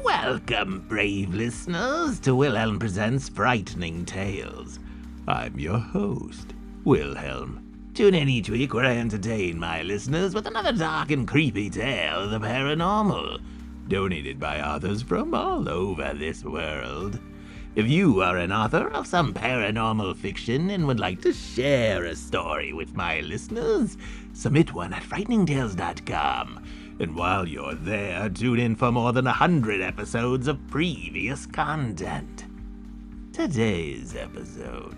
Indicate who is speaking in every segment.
Speaker 1: Welcome, brave listeners, to Wilhelm Presents Frightening Tales. I'm your host, Wilhelm. Tune in each week where I entertain my listeners with another dark and creepy tale of the paranormal, donated by authors from all over this world. If you are an author of some paranormal fiction and would like to share a story with my listeners, submit one at frighteningtales.com. And while you're there, tune in for more than 100 episodes of previous content. Today's episode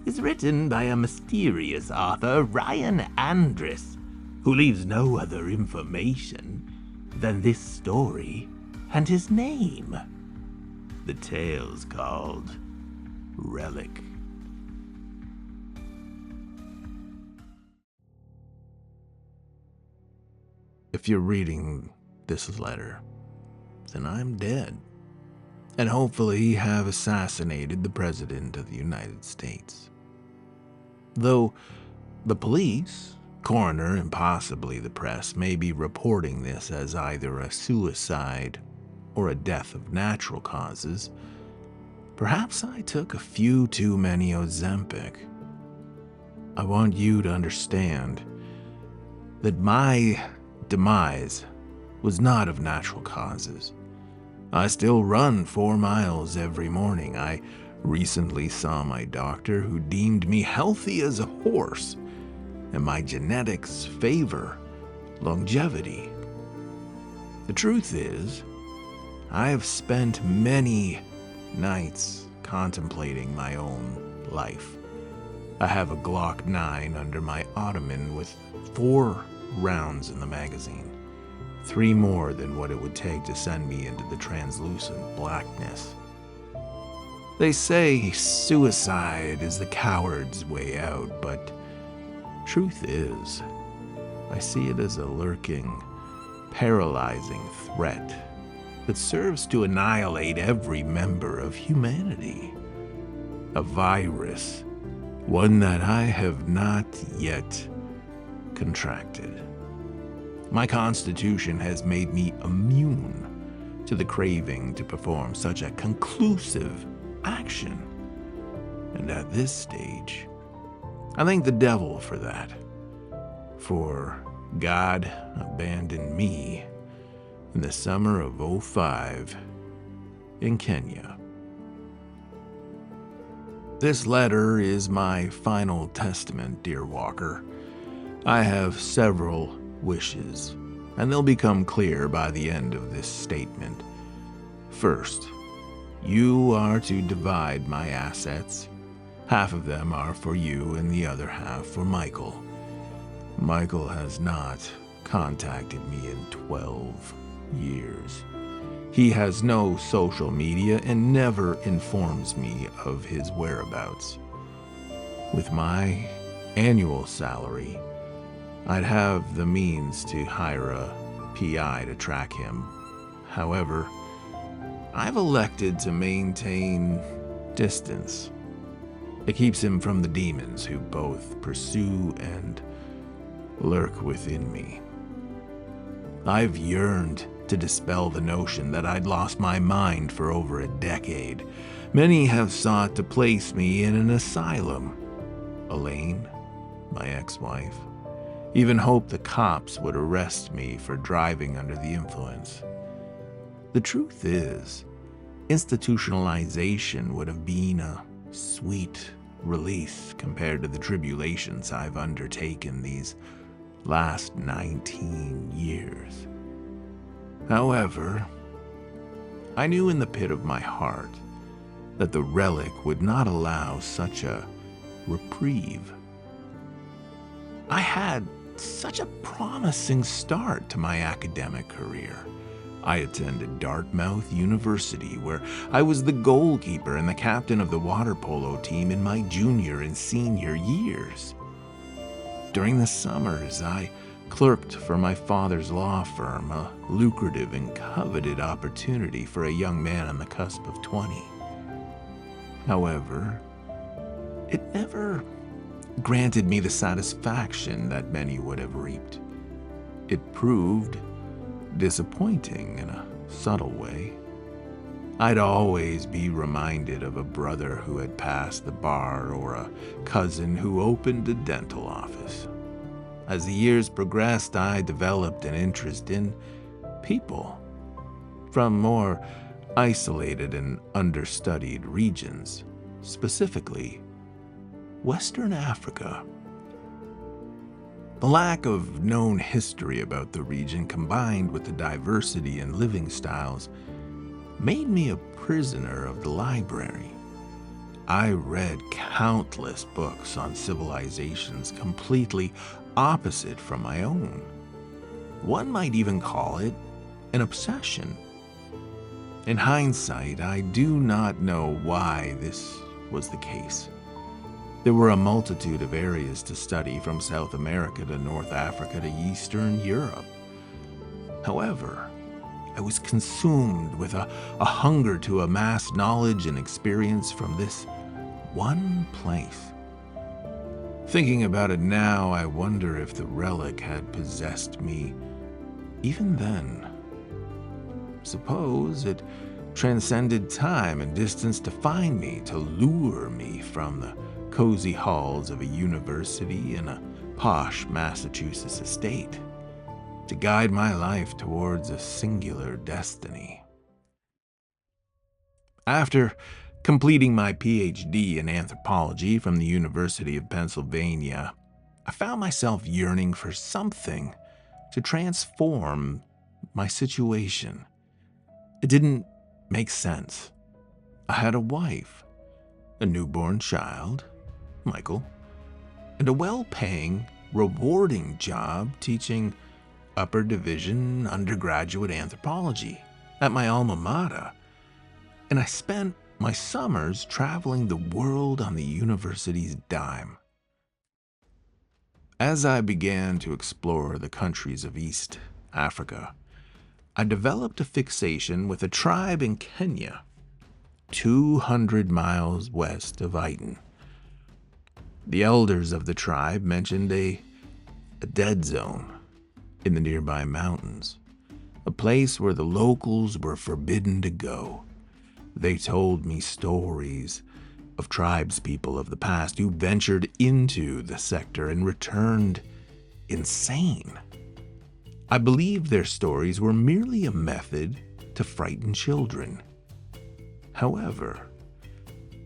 Speaker 1: is written by a mysterious author, Ryan Andrus, who leaves no other information than this story and his name. The tale's called Relic. If you're reading this letter, then I'm dead, and hopefully have assassinated the President of the United States. Though the police, coroner, and possibly the press may be reporting this as either a suicide or a death of natural causes, perhaps I took a few too many Ozempic. I want you to understand that my demise was not of natural causes. I still run 4 miles every morning. I recently saw my doctor, who deemed me healthy as a horse, and my genetics favor longevity. The truth is, I have spent many nights contemplating my own life. I have a Glock 9 under my ottoman with 4 rounds in the magazine, 3 more than what it would take to send me into the translucent blackness. They say suicide is the coward's way out, but truth is, I see it as a lurking, paralyzing threat that serves to annihilate every member of humanity. A virus, one that I have not yet contracted. My constitution has made me immune to the craving to perform such a conclusive action. And at this stage, I thank the devil for that. For God abandoned me in the summer of '05 in Kenya. This letter is my final testament, dear Walker. I have several wishes, and they'll become clear by the end of this statement. First, you are to divide my assets. Half of them are for you and the other half for Michael. Michael has not contacted me in 12 years. He has no social media and never informs me of his whereabouts. With my annual salary, I'd have the means to hire a PI to track him. However, I've elected to maintain distance. It keeps him from the demons who both pursue and lurk within me. I've yearned to dispel the notion that I'd lost my mind for over a decade. Many have sought to place me in an asylum. Elaine, my ex-wife, even hoped the cops would arrest me for driving under the influence. The truth is, institutionalization would have been a sweet release compared to the tribulations I've undertaken these last 19 years. However, I knew in the pit of my heart that the Relic would not allow such a reprieve. I had such a promising start to my academic career. I attended Dartmouth University, where I was the goalkeeper and the captain of the water polo team in my junior and senior years. During the summers, I clerked for my father's law firm, a lucrative and coveted opportunity for a young man on the cusp of 20. However, it never granted me the satisfaction that many would have reaped. It proved disappointing in a subtle way. I'd always be reminded of a brother who had passed the bar or a cousin who opened a dental office. As the years progressed, I developed an interest in people from more isolated and understudied regions, specifically Western Africa. The lack of known history about the region, combined with the diversity in living styles, made me a prisoner of the library. I read countless books on civilizations completely opposite from my own. One might even call it an obsession. In hindsight, I do not know why this was the case. There were a multitude of areas to study, from South America to North Africa to Eastern Europe. However, I was consumed with a hunger to amass knowledge and experience from this one place. Thinking about it now, I wonder if the relic had possessed me even then. Suppose it transcended time and distance to find me, to lure me from the cozy halls of a university in a posh Massachusetts estate, to guide my life towards a singular destiny. After completing my PhD in anthropology from the University of Pennsylvania, I found myself yearning for something to transform my situation. It didn't make sense. I had a wife, a newborn child, Michael, and a well-paying, rewarding job teaching upper division undergraduate anthropology at my alma mater, and I spent my summers traveling the world on the university's dime. As I began to explore the countries of East Africa, I developed a fixation with a tribe in Kenya, 200 miles west of Aden. The elders of the tribe mentioned a dead zone in the nearby mountains, a place where the locals were forbidden to go. They told me stories of tribespeople of the past who ventured into the sector and returned insane. I believed their stories were merely a method to frighten children. However,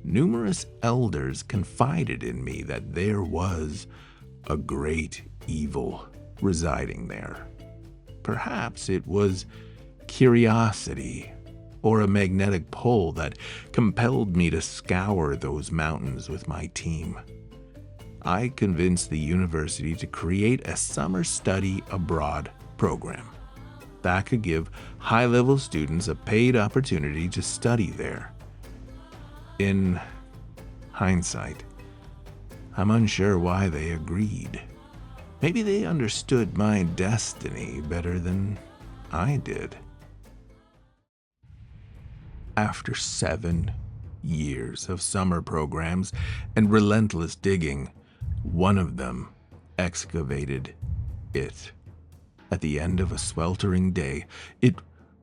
Speaker 1: numerous elders confided in me that there was a great evil residing there. Perhaps it was curiosity or a magnetic pull that compelled me to scour those mountains with my team. I convinced the university to create a summer study abroad program that could give high-level students a paid opportunity to study there. In hindsight, I'm unsure why they agreed. Maybe they understood my destiny better than I did. After 7 years of summer programs and relentless digging, one of them excavated it. At the end of a sweltering day, it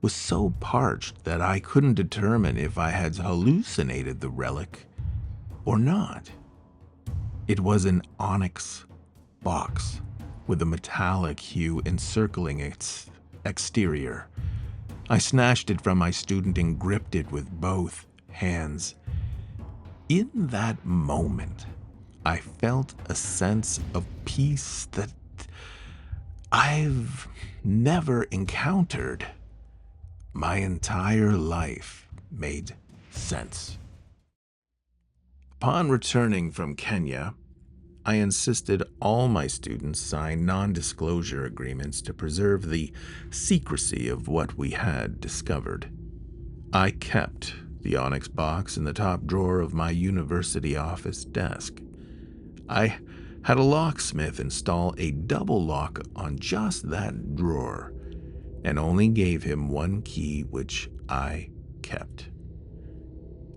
Speaker 1: was so parched that I couldn't determine if I had hallucinated the relic or not. It was an onyx box with a metallic hue encircling its exterior. I snatched it from my student and gripped it with both hands. In that moment, I felt a sense of peace that I've never encountered. My entire life made sense. Upon returning from Kenya, I insisted all my students sign non-disclosure agreements to preserve the secrecy of what we had discovered. I kept the onyx box in the top drawer of my university office desk. I had a locksmith install a double lock on just that drawer, and only gave him one key, which I kept.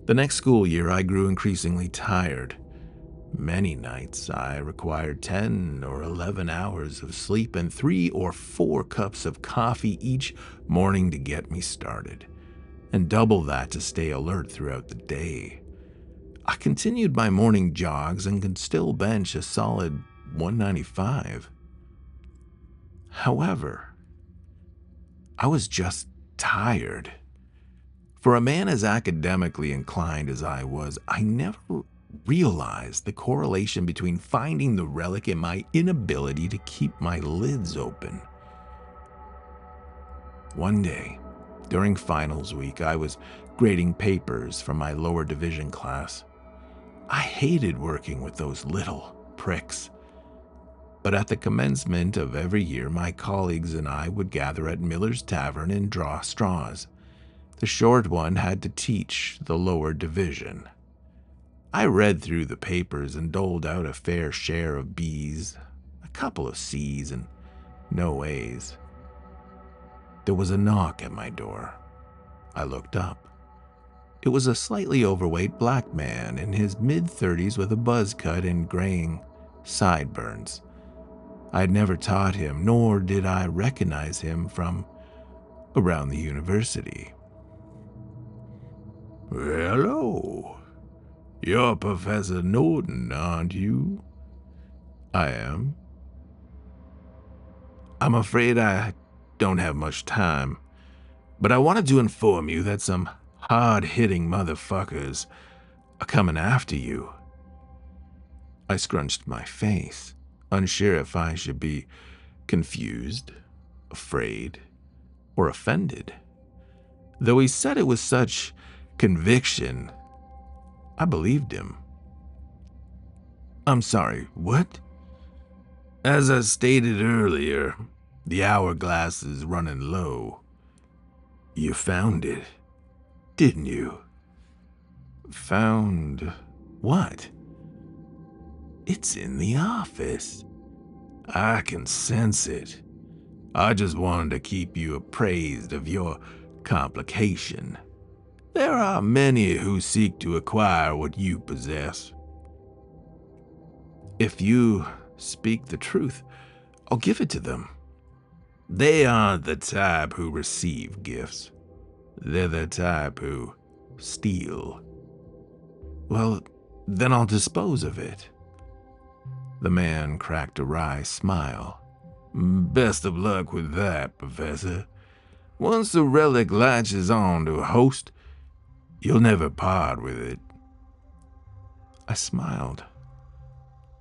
Speaker 1: The next school year, I grew increasingly tired. Many nights, I required 10 or 11 hours of sleep and 3 or 4 cups of coffee each morning to get me started. and double that to stay alert throughout the day. I continued my morning jogs and could still bench a solid 195. However, I was just tired. For a man as academically inclined as I was, I never realized the correlation between finding the relic and my inability to keep my lids open. One day, during finals week, I was grading papers from my lower division class. I hated working with those little pricks. But at the commencement of every year, my colleagues and I would gather at Miller's Tavern and draw straws. The short one had to teach the lower division. I read through the papers and doled out a fair share of B's, a couple of C's, and no A's. There was a knock at my door. I looked up. It was a slightly overweight black man in his mid-30s with a buzz cut and graying sideburns. I had never taught him, nor did I recognize him from around the university. "Hello. You're Professor Norton, aren't you?" "I am." "I'm afraid I don't have much time, but I wanted to inform you that some hard-hitting motherfuckers are coming after you." I scrunched my face, unsure if I should be confused, afraid, or offended. Though he said it with such conviction, I believed him. "I'm sorry, what?" "As I stated earlier, the hourglass is running low. You found it, didn't you?" "Found what?" "It's in the office." "I can sense it. I just wanted to keep you appraised of your complication. There are many who seek to acquire what you possess." "If you speak the truth, I'll give it to them." "They aren't the type who receive gifts. They're the type who steal." "Well, then I'll dispose of it." The man cracked a wry smile. "Best of luck with that, Professor. Once the relic latches on to a host, you'll never part with it." I smiled.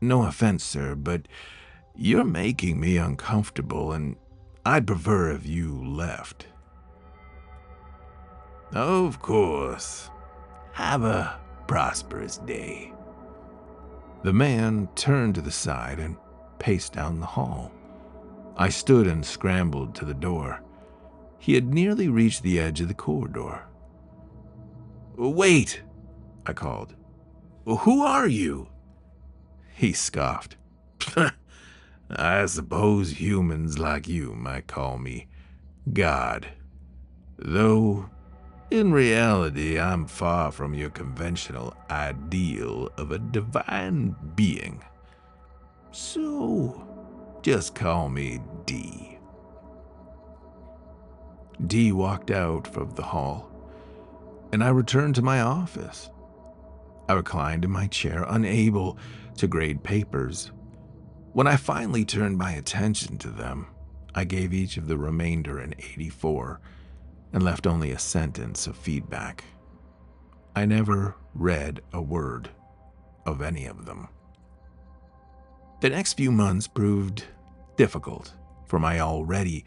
Speaker 1: "No offense, sir, but you're making me uncomfortable, and I'd prefer if you left." "Of course. Have a prosperous day." The man turned to the side and paced down the hall. I stood and scrambled to the door. He had nearly reached the edge of the corridor. "Wait," I called. "Who are you?" He scoffed. "I suppose humans like you might call me God. Though, in reality, I'm far from your conventional ideal of a divine being. So, just call me D." D walked out of the hall, and I returned to my office. I reclined in my chair, unable to grade papers. When I finally turned my attention to them, I gave each of the remainder an 84 and left only a sentence of feedback. I never read a word of any of them. The next few months proved difficult for my already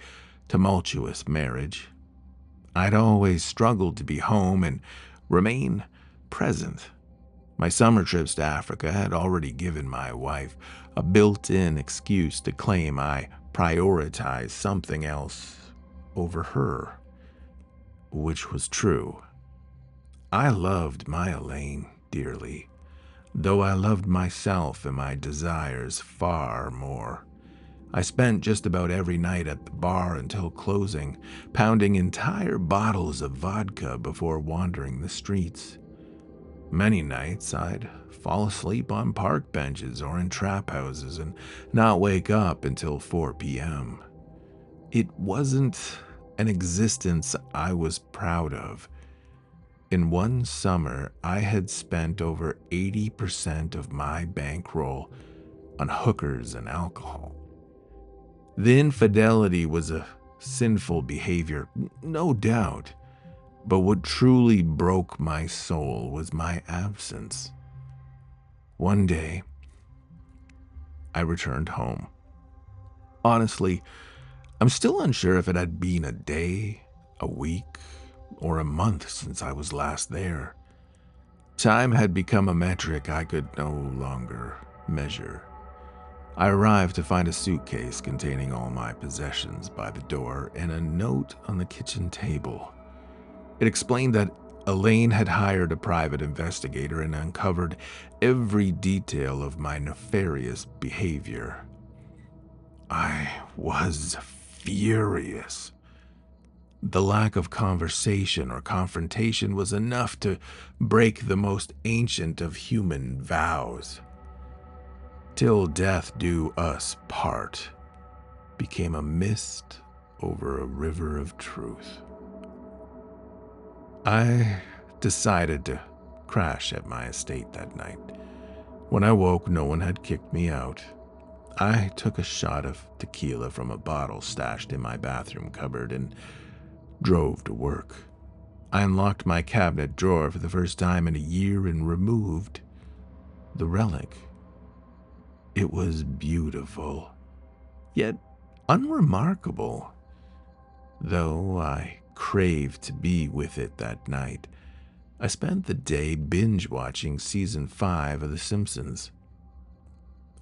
Speaker 1: tumultuous marriage. I'd always struggled to be home and remain present. My summer trips to Africa had already given my wife a built-in excuse to claim I prioritized something else over her, which was true. I loved my Elaine dearly, though I loved myself and my desires far more. I spent just about every night at the bar until closing, pounding entire bottles of vodka before wandering the streets. Many nights I'd fall asleep on park benches or in trap houses and not wake up until 4 p.m. It wasn't an existence I was proud of, In one summer, I had spent over 80% of my bankroll on hookers and alcohol. The infidelity was a sinful behavior, no doubt, but what truly broke my soul was my absence. One day, I returned home. Honestly, I'm still unsure if it had been a day, a week, or a month since I was last there. Time had become a metric I could no longer measure. I arrived to find a suitcase containing all my possessions by the door and a note on the kitchen table. It explained that Elaine had hired a private investigator and uncovered every detail of my nefarious behavior. I was furious. The lack of conversation or confrontation was enough to break the most ancient of human vows. Till death do us part became a mist over a river of truth. I decided to crash at my estate that night. When I woke, no one had kicked me out. I took a shot of tequila from a bottle stashed in my bathroom cupboard and drove to work. I unlocked my cabinet drawer for the first time in a year and removed the relic. It was beautiful, yet unremarkable. Though I craved to be with it that night, I spent the day binge-watching season 5 of The Simpsons.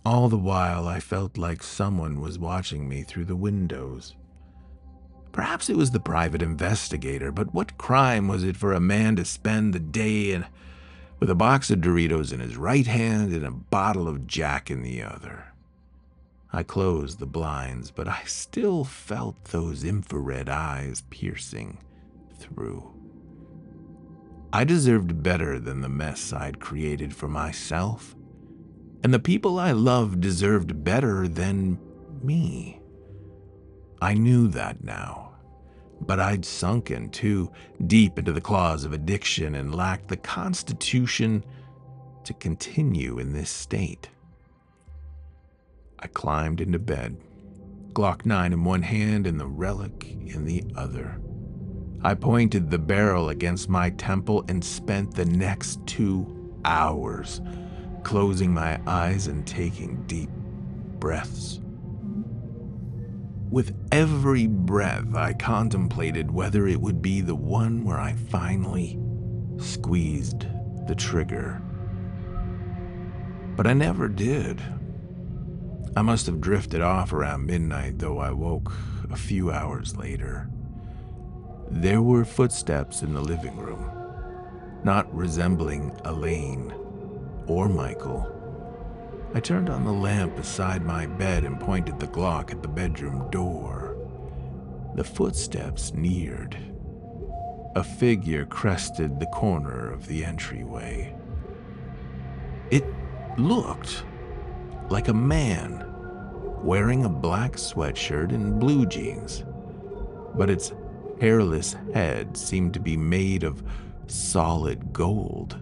Speaker 1: All the while, I felt like someone was watching me through the windows. Perhaps it was the private investigator, but what crime was it for a man to spend the day with a box of Doritos in his right hand and a bottle of Jack in the other? I closed the blinds, but I still felt those infrared eyes piercing through. I deserved better than the mess I'd created for myself, and the people I loved deserved better than me. I knew that now, but I'd sunken too deep into the claws of addiction and lacked the constitution to continue in this state. I climbed into bed, Glock 9 in one hand and the relic in the other. I pointed the barrel against my temple and spent the next 2 hours closing my eyes and taking deep breaths. With every breath, I contemplated whether it would be the one where I finally squeezed the trigger. But I never did. I must have drifted off around midnight, though I woke a few hours later. There were footsteps in the living room, not resembling Elaine or Michael. I turned on the lamp beside my bed and pointed the Glock at the bedroom door. The footsteps neared. A figure crested the corner of the entryway. It looked like a man wearing a black sweatshirt and blue jeans, but its hairless head seemed to be made of solid gold.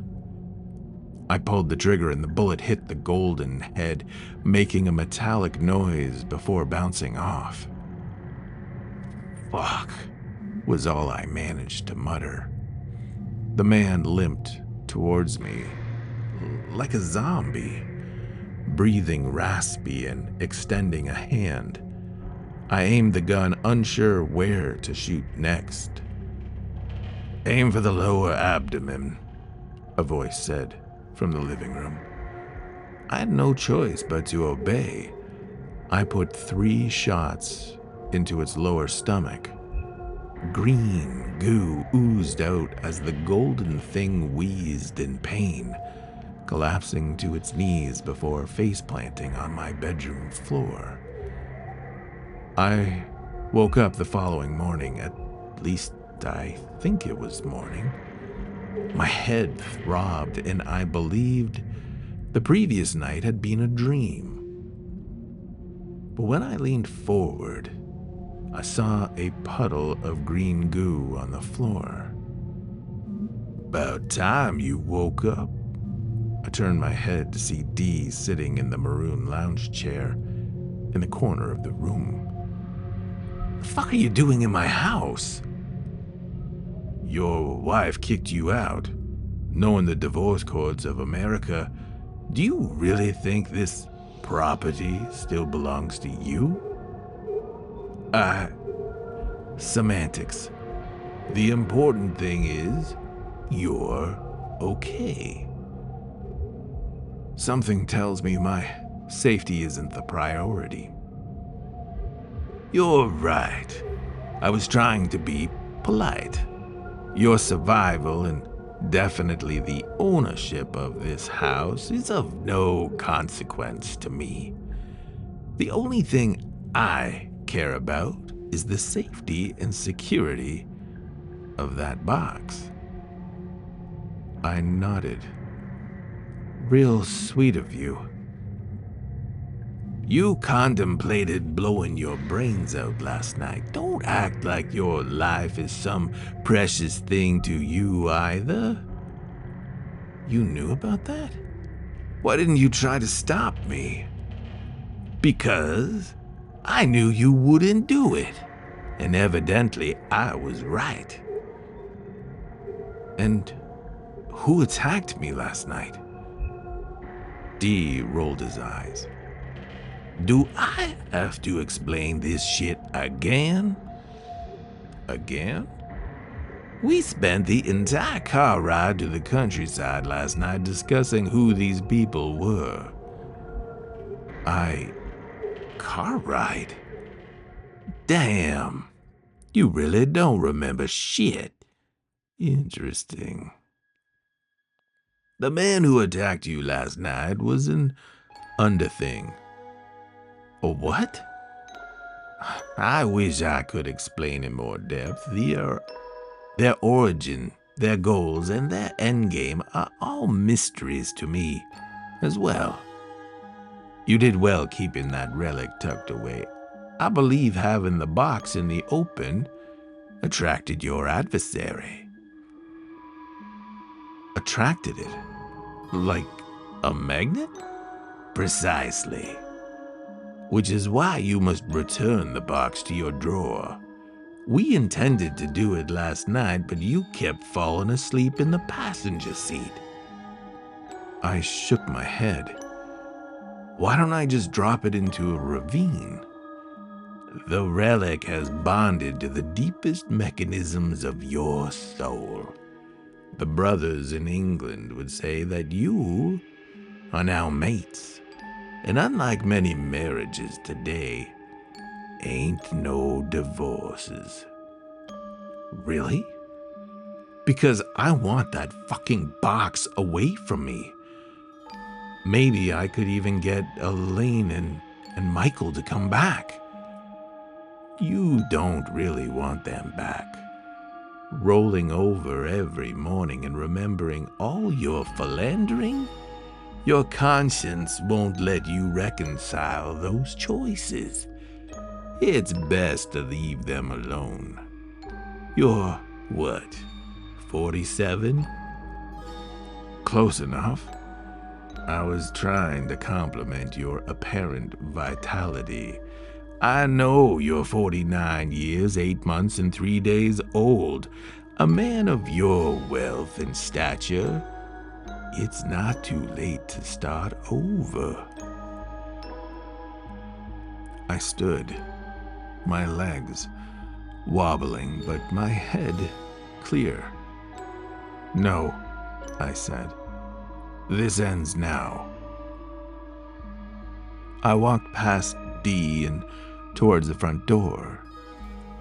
Speaker 1: I pulled the trigger and the bullet hit the golden head, making a metallic noise before bouncing off. "Fuck," was all I managed to mutter. The man limped towards me like a zombie, breathing raspy and extending a hand. I aimed the gun, unsure where to shoot next. "Aim for the lower abdomen," a voice said from the living room. I had no choice but to obey. I put 3 shots into its lower stomach. Green goo oozed out as the golden thing wheezed in pain, collapsing to its knees before face-planting on my bedroom floor. I woke up the following morning, at least I think it was morning. My head throbbed, and I believed the previous night had been a dream. But when I leaned forward, I saw a puddle of green goo on the floor. About time you woke up. I turned my head to see Dee sitting in the maroon lounge chair in the corner of the room. The fuck are you doing in my house? Your wife kicked you out. Knowing the divorce courts of America, do you really think this property still belongs to you? Semantics. The important thing is, you're okay. Something tells me my safety isn't the priority. You're right. I was trying to be polite. Your survival and definitely the ownership of this house is of no consequence to me. The only thing I care about is the safety and security of that box. I nodded. Real sweet of you. You contemplated blowing your brains out last night. Don't act like your life is some precious thing to you either. You knew about that? Why didn't you try to stop me? Because I knew you wouldn't do it. And evidently I was right. And who attacked me last night? Dee rolled his eyes. Do I have to explain this shit again? Again? We spent the entire car ride to the countryside last night discussing who these people were. Car ride? Damn. You really don't remember shit. Interesting. The man who attacked you last night was an underthing. A what? I wish I could explain in more depth. Their origin, their goals, and their endgame are all mysteries to me as well. You did well keeping that relic tucked away. I believe having the box in the open attracted your adversary. Attracted it? Like a magnet? Precisely. Which is why you must return the box to your drawer. We intended to do it last night, but you kept falling asleep in the passenger seat. I shook my head. Why don't I just drop it into a ravine? The relic has bonded to the deepest mechanisms of your soul. The brothers in England would say that you are now mates. And unlike many marriages today, ain't no divorces. Really? Because I want that fucking box away from me. Maybe I could even get Elaine and Michael to come back. You don't really want them back. Rolling over every morning and remembering all your philandering? Your conscience won't let you reconcile those choices. It's best to leave them alone. You're, what, 47? Close enough. I was trying to compliment your apparent vitality. I know you're 49 years, 8 months, and 3 days old. A man of your wealth and stature. It's not too late to start over. I stood, my legs wobbling, but my head clear. No, I said. This ends now. I walked past Dee and towards the front door.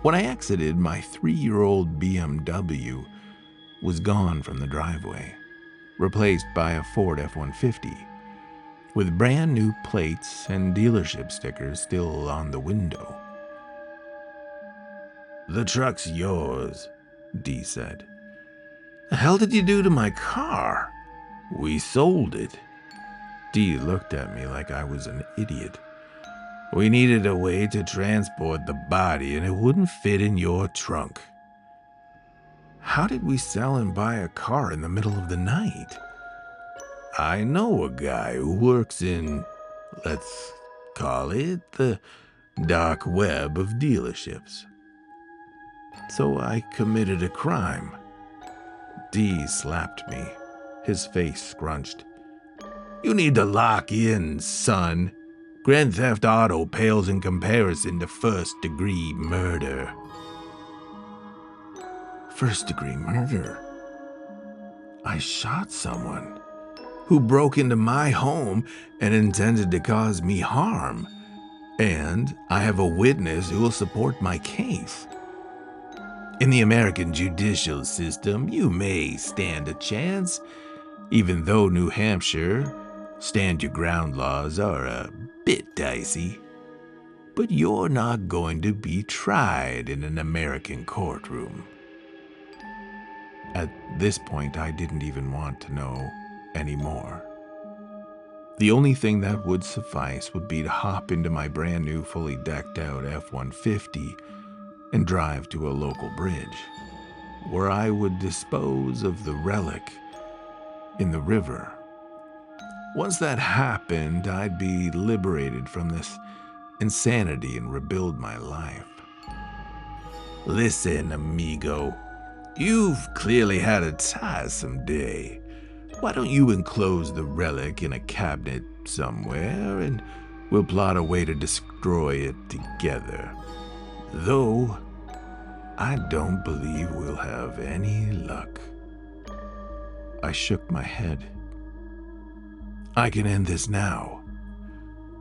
Speaker 1: When I exited, my 3-year-old BMW was gone from the driveway, replaced by a Ford F-150, with brand new plates and dealership stickers still on the window. The truck's yours, Dee said. The hell did you do to my car? We sold it. Dee looked at me like I was an idiot. We needed a way to transport the body and it wouldn't fit in your trunk. how did we sell and buy a car in the middle of the night? I know a guy who works in, let's call it, the dark web of dealerships. So I committed a crime. D slapped me, his face scrunched. You need to lock in, son. Grand Theft Auto pales in comparison to first-degree murder. First-degree murder? I shot someone who broke into my home and intended to cause me harm. And I have a witness who will support my case. In the American judicial system, you may stand a chance, even though New Hampshire stand-your-ground laws are a bit dicey. But you're not going to be tried in an American courtroom. At this point, I didn't even want to know anymore. The only thing that would suffice would be to hop into my brand new, fully decked out F-150 and drive to a local bridge, where I would dispose of the relic in the river. Once that happened, I'd be liberated from this insanity and rebuild my life. Listen, amigo, you've clearly had a tiresome day. Why don't you enclose the relic in a cabinet somewhere, and we'll plot a way to destroy it together. Though, I don't believe we'll have any luck. I shook my head. I can end this now.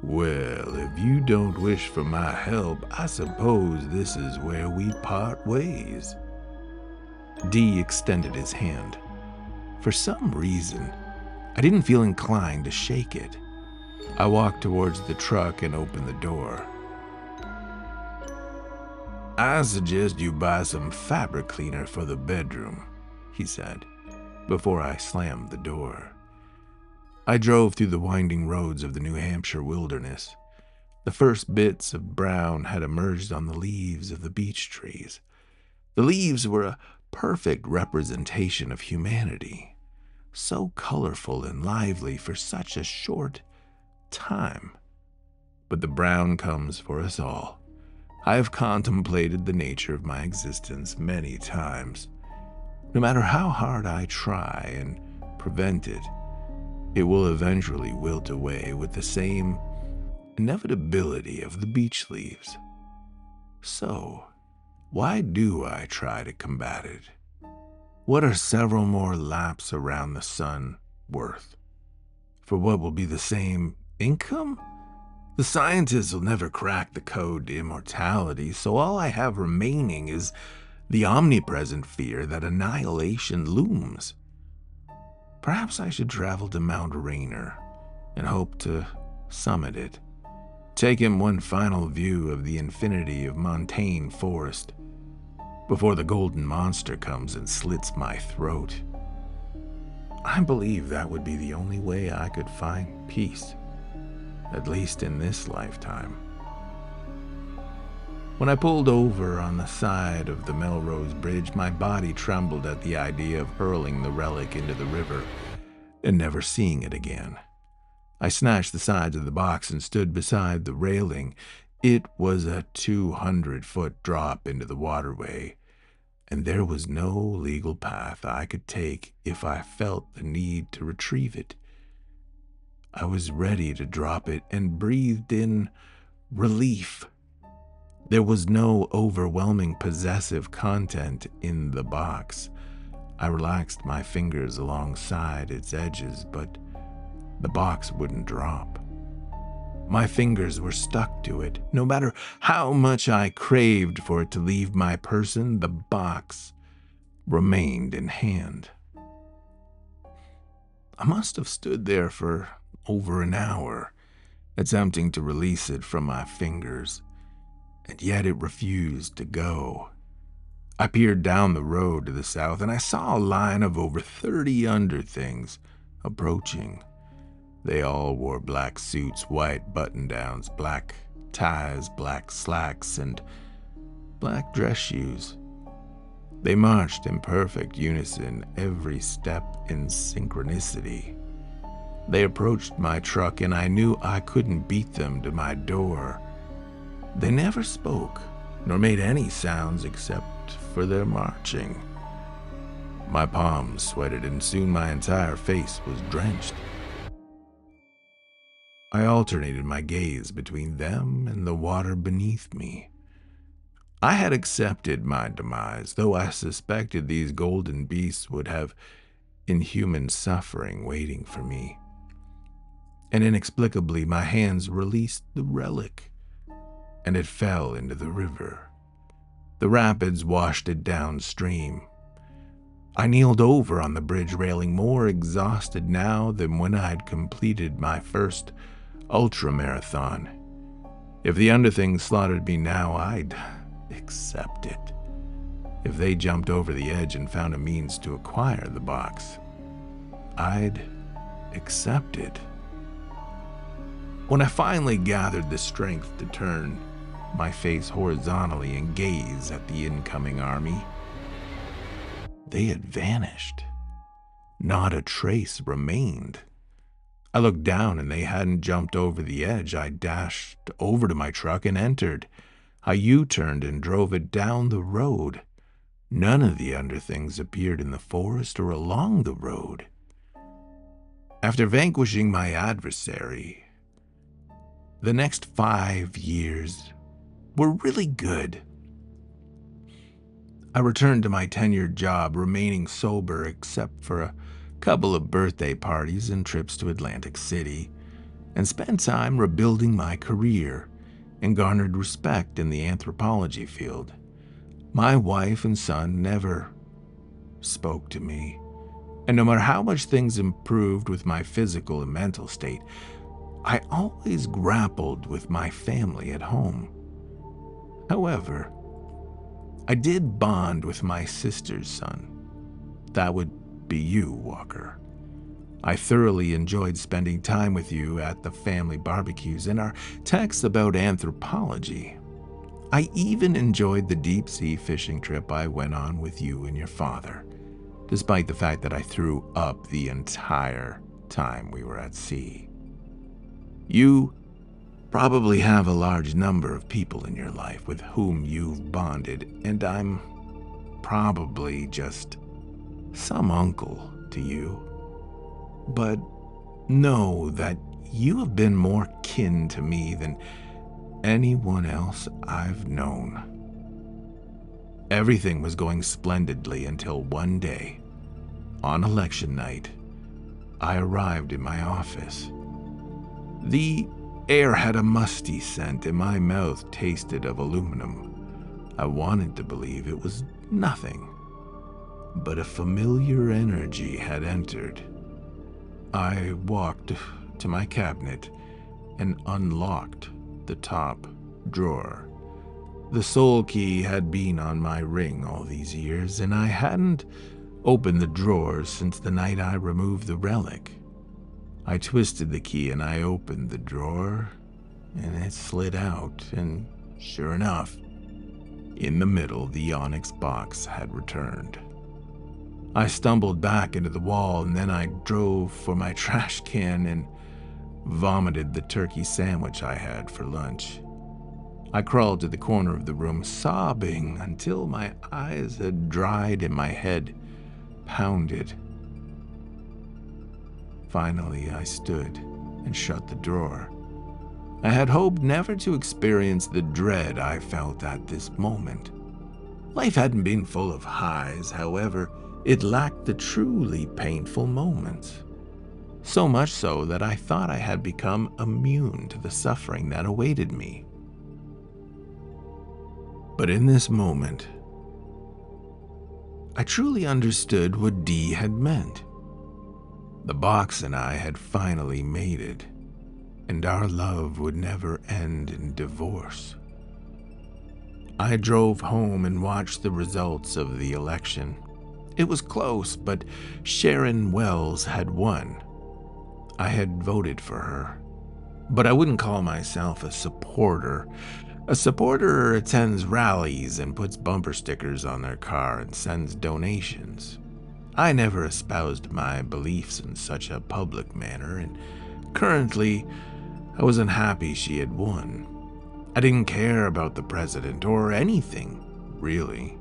Speaker 1: Well, if you don't wish for my help, I suppose this is where we part ways. D extended his hand. For some reason, I didn't feel inclined to shake it. I walked towards the truck and opened the door. I suggest you buy some fabric cleaner for the bedroom, he said, before I slammed the door. I drove through the winding roads of the New Hampshire wilderness. The first bits of brown had emerged on the leaves of the beech trees. The leaves were a perfect representation of humanity, so colorful and lively for such a short time. But the brown comes for us all. I have contemplated the nature of my existence many times. No matter how hard I try and prevent it, it will eventually wilt away with the same inevitability of the beech leaves. So, why do I try to combat it? What are several more laps around the sun worth? For what will be the same income? The scientists will never crack the code to immortality, so all I have remaining is the omnipresent fear that annihilation looms. Perhaps I should travel to Mount Rainier and hope to summit it, take in one final view of the infinity of montane forest before the golden monster comes and slits my throat. I believe that would be the only way I could find peace, at least in this lifetime. When I pulled over on the side of the Melrose Bridge, my body trembled at the idea of hurling the relic into the river and never seeing it again. I snatched the sides of the box and stood beside the railing. It was a 200-foot drop into the waterway, and there was no legal path I could take if I felt the need to retrieve it. I was ready to drop it and breathed in relief. There was no overwhelming possessive content in the box. I relaxed my fingers alongside its edges, but the box wouldn't drop. My fingers were stuck to it. No matter how much I craved for it to leave my person, the box remained in hand. I must have stood there for over an hour, attempting to release it from my fingers, and yet it refused to go. I peered down the road to the south, and I saw a line of over 30 underthings approaching. They all wore black suits, white button-downs, black ties, black slacks, and black dress shoes. They marched in perfect unison, every step in synchronicity. They approached my truck, and I knew I couldn't beat them to my door. They never spoke, nor made any sounds except for their marching. My palms sweated, and soon my entire face was drenched. I alternated my gaze between them and the water beneath me. I had accepted my demise, though I suspected these golden beasts would have inhuman suffering waiting for me. And inexplicably, my hands released the relic, and it fell into the river. The rapids washed it downstream. I kneeled over on the bridge railing, more exhausted now than when I had completed my first ultramarathon. If the underthings slaughtered me now, I'd accept it. If they jumped over the edge and found a means to acquire the box, I'd accept it. When I finally gathered the strength to turn my face horizontally and gaze at the incoming army, they had vanished. Not a trace remained. I looked down, and they hadn't jumped over the edge. I dashed over to my truck and entered. I U-turned and drove it down the road. None of the underthings appeared in the forest or along the road. After vanquishing my adversary, the next 5 years were really good. I returned to my tenured job, remaining sober except for a couple of birthday parties and trips to Atlantic City, and spent time rebuilding my career and garnered respect in the anthropology field. My wife and son never spoke to me, and no matter how much things improved with my physical and mental state, I always grappled with my family at home. However, I did bond with my sister's son. That would be you, Walker. I thoroughly enjoyed spending time with you at the family barbecues and our texts about anthropology. I even enjoyed the deep-sea fishing trip I went on with you and your father, despite the fact that I threw up the entire time we were at sea. You probably have a large number of people in your life with whom you've bonded, and I'm probably just some uncle to you. But know that you have been more kin to me than anyone else I've known. Everything was going splendidly until one day, on election night, I arrived in my office. The air had a musty scent, and my mouth tasted of aluminum. I wanted to believe it was nothing, but a familiar energy had entered. I walked to my cabinet and unlocked the top drawer. The soul key had been on my ring all these years, and I hadn't opened the drawer since the night I removed the relic. I twisted the key and I opened the drawer, and it slid out, and sure enough, in the middle, the onyx box had returned. I stumbled back into the wall, and then I drove for my trash can and vomited the turkey sandwich I had for lunch. I crawled to the corner of the room, sobbing until my eyes had dried and my head pounded. Finally, I stood and shut the drawer. I had hoped never to experience the dread I felt at this moment. Life hadn't been full of highs, however, it lacked the truly painful moments. So much so that I thought I had become immune to the suffering that awaited me. But in this moment, I truly understood what Dee had meant. The box and I had finally mated, and our love would never end in divorce. I drove home and watched the results of the election. It was close, but Sharon Wells had won. I had voted for her, but I wouldn't call myself a supporter. A supporter attends rallies and puts bumper stickers on their car and sends donations. I never espoused my beliefs in such a public manner, and currently, I was unhappy she had won. I didn't care about the president or anything, really.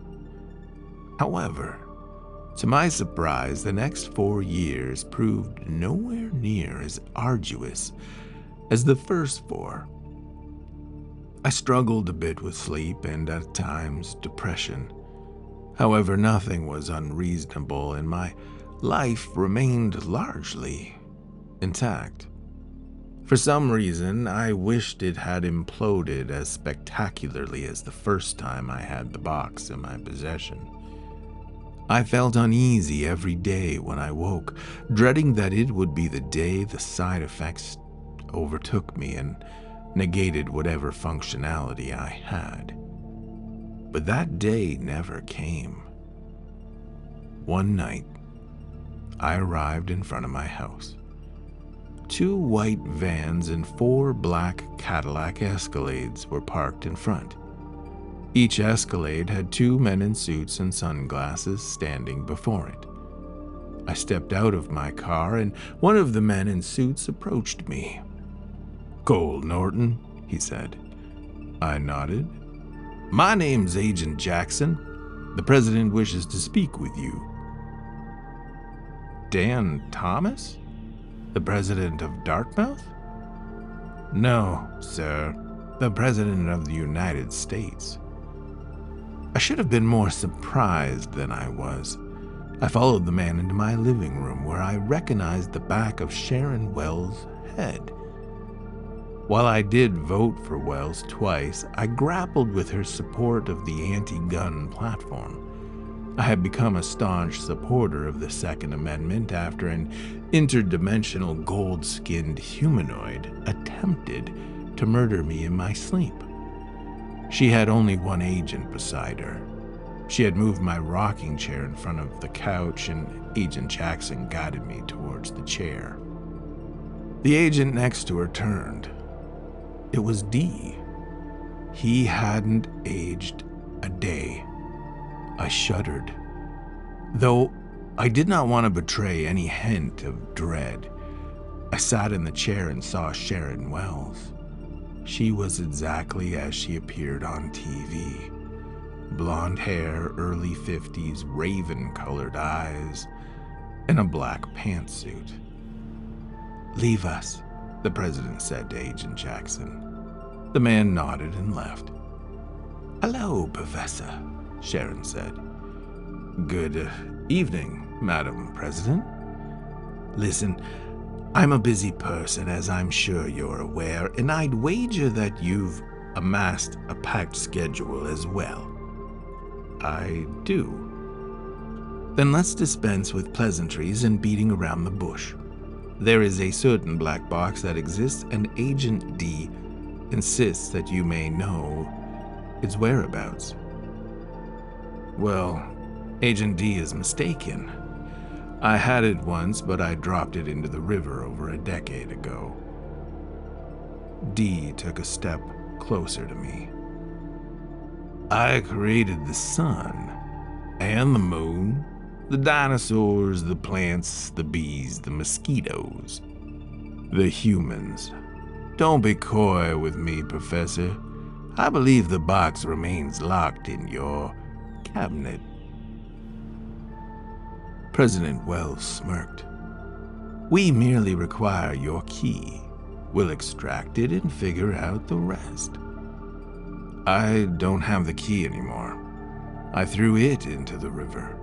Speaker 1: However, to my surprise, the next 4 years proved nowhere near as arduous as the first 4. I struggled a bit with sleep and, at times, depression. However, nothing was unreasonable, and my life remained largely intact. For some reason, I wished it had imploded as spectacularly as the first time I had the box in my possession. I felt uneasy every day when I woke, dreading that it would be the day the side effects overtook me and negated whatever functionality I had. But that day never came. One night, I arrived in front of my house. 2 white vans and 4 black Cadillac Escalades were parked in front. Each Escalade had 2 men in suits and sunglasses standing before it. I stepped out of my car and one of the men in suits approached me. "Cole Norton," he said. I nodded. "My name's Agent Jackson. The president wishes to speak with you." "Dan Thomas? The president of Dartmouth?" "No, sir. The president of the United States." I should have been more surprised than I was. I followed the man into my living room, where I recognized the back of Sharon Wells' head. While I did vote for Wells twice, I grappled with her support of the anti-gun platform. I had become a staunch supporter of the Second Amendment after an interdimensional gold-skinned humanoid attempted to murder me in my sleep. She had only one agent beside her. She had moved my rocking chair in front of the couch, and Agent Jackson guided me towards the chair. The agent next to her turned. It was D. He hadn't aged a day. I shuddered. Though I did not want to betray any hint of dread, I sat in the chair and saw Sharon Wells. She was exactly as she appeared on TV. Blonde hair, early 50s, raven-colored eyes, and a black pantsuit. "Leave us," the president said to Agent Jackson. The man nodded and left. "Hello, Professor," Sharon said. "Good evening, Madam President. Listen, I'm a busy person, as I'm sure you're aware, and I'd wager that you've amassed a packed schedule as well." "I do." "Then let's dispense with pleasantries and beating around the bush. There is a certain black box that exists, and Agent D insists that you may know its whereabouts." "Well, Agent D is mistaken. I had it once, but I dropped it into the river over a decade ago." D took a step closer to me. "I created the sun and the moon, the dinosaurs, the plants, the bees, the mosquitoes, the humans. Don't be coy with me, Professor. I believe the box remains locked in your cabinet." President Wells smirked. "We merely require your key. We'll extract it and figure out the rest." "I don't have the key anymore. I threw it into the river."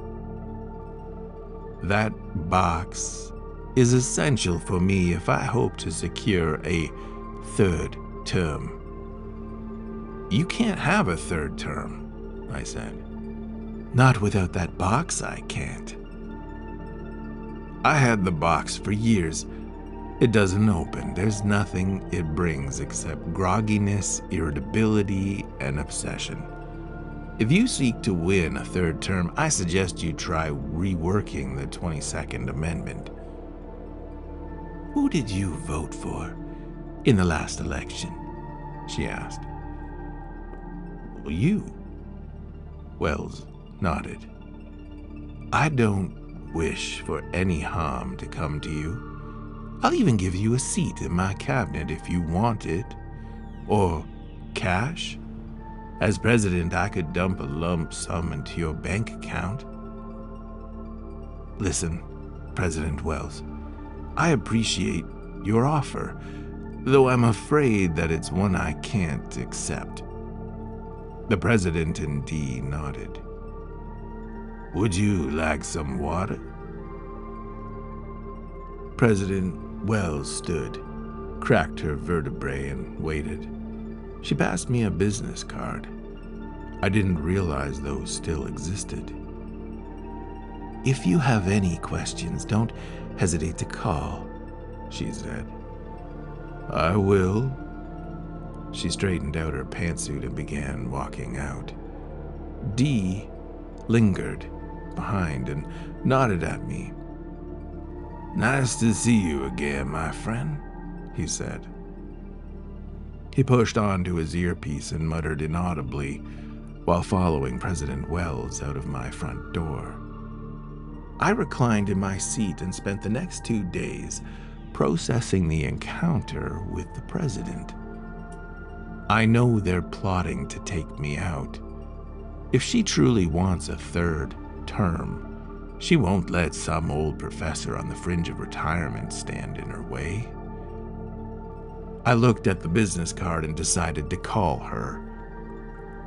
Speaker 1: "That box is essential for me if I hope to secure a 3rd term." "You can't have a 3rd term," I said. "Not without that box, I can't." "I had the box for years. It doesn't open. There's nothing it brings except grogginess, irritability, and obsession. If you seek to win a 3rd term, I suggest you try reworking the 22nd Amendment." "Who did you vote for in the last election?" she asked. You? Wells nodded. I don't wish for any harm to come to you. I'll even give you a seat in my cabinet if you want it. Or cash. As president, I could dump a lump sum into your bank account. Listen, President Wells, I appreciate your offer, though I'm afraid that it's one I can't accept. The president and Dee nodded. Would you like some water? President Wells stood, cracked her vertebrae, and waited. She passed me a business card. I didn't realize those still existed. If you have any questions, don't hesitate to call, she said. I will. She straightened out her pantsuit and began walking out. Dee lingered behind and nodded at me. Nice to see you again, my friend, he said. He pushed onto his earpiece and muttered inaudibly while following President Wells out of my front door. I reclined in my seat and spent the next 2 days processing the encounter with the president. I know they're plotting to take me out. If she truly wants a 3rd term, she won't let some old professor on the fringe of retirement stand in her way. I looked at the business card and decided to call her.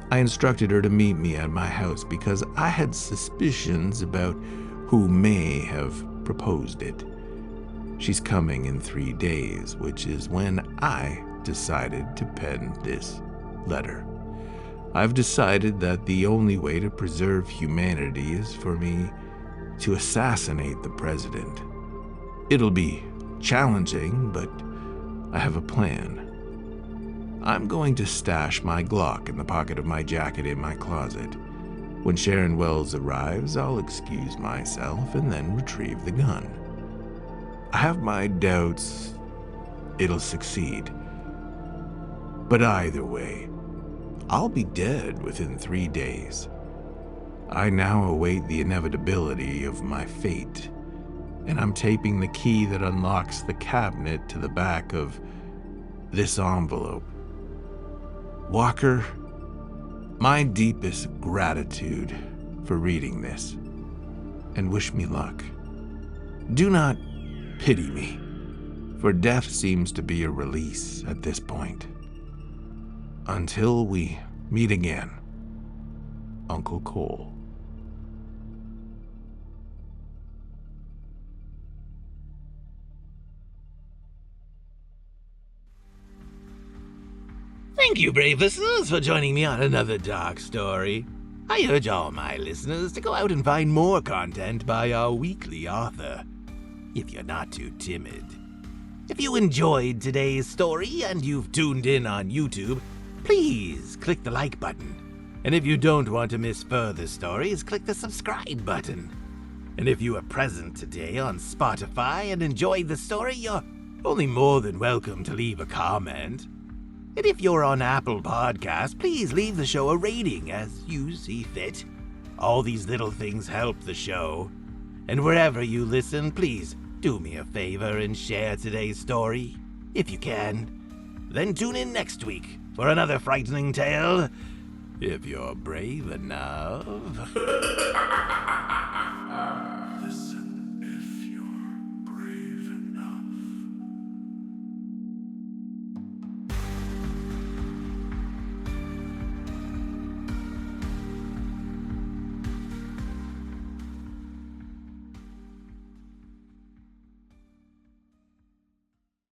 Speaker 1: I instructed her to meet me at my house because I had suspicions about who may have proposed it. She's coming in 3 days, which is when I decided to pen this letter. I've decided that the only way to preserve humanity is for me to assassinate the president. It'll be challenging, but I have a plan. I'm going to stash my Glock in the pocket of my jacket in my closet. When Sharon Wells arrives, I'll excuse myself and then retrieve the gun. I have my doubts it'll succeed. But either way, I'll be dead within 3 days. I now await the inevitability of my fate, and I'm taping the key that unlocks the cabinet to the back of this envelope. Walker, my deepest gratitude for reading this, and wish me luck. Do not pity me, for death seems to be a release at this point. Until we meet again, Uncle Cole.
Speaker 2: Thank you, brave listeners, for joining me on another dark story. I urge all my listeners to go out and find more content by our weekly author, if you're not too timid. If you enjoyed today's story and you've tuned in on YouTube, please click the like button. And if you don't want to miss further stories, click the subscribe button. And if you are present today on Spotify and enjoyed the story, you're only more than welcome to leave a comment. And if you're on Apple Podcasts, please leave the show a rating as you see fit. All these little things help the show. And wherever you listen, please do me a favor and share today's story, if you can. Then tune in next week for another frightening tale, if you're brave enough.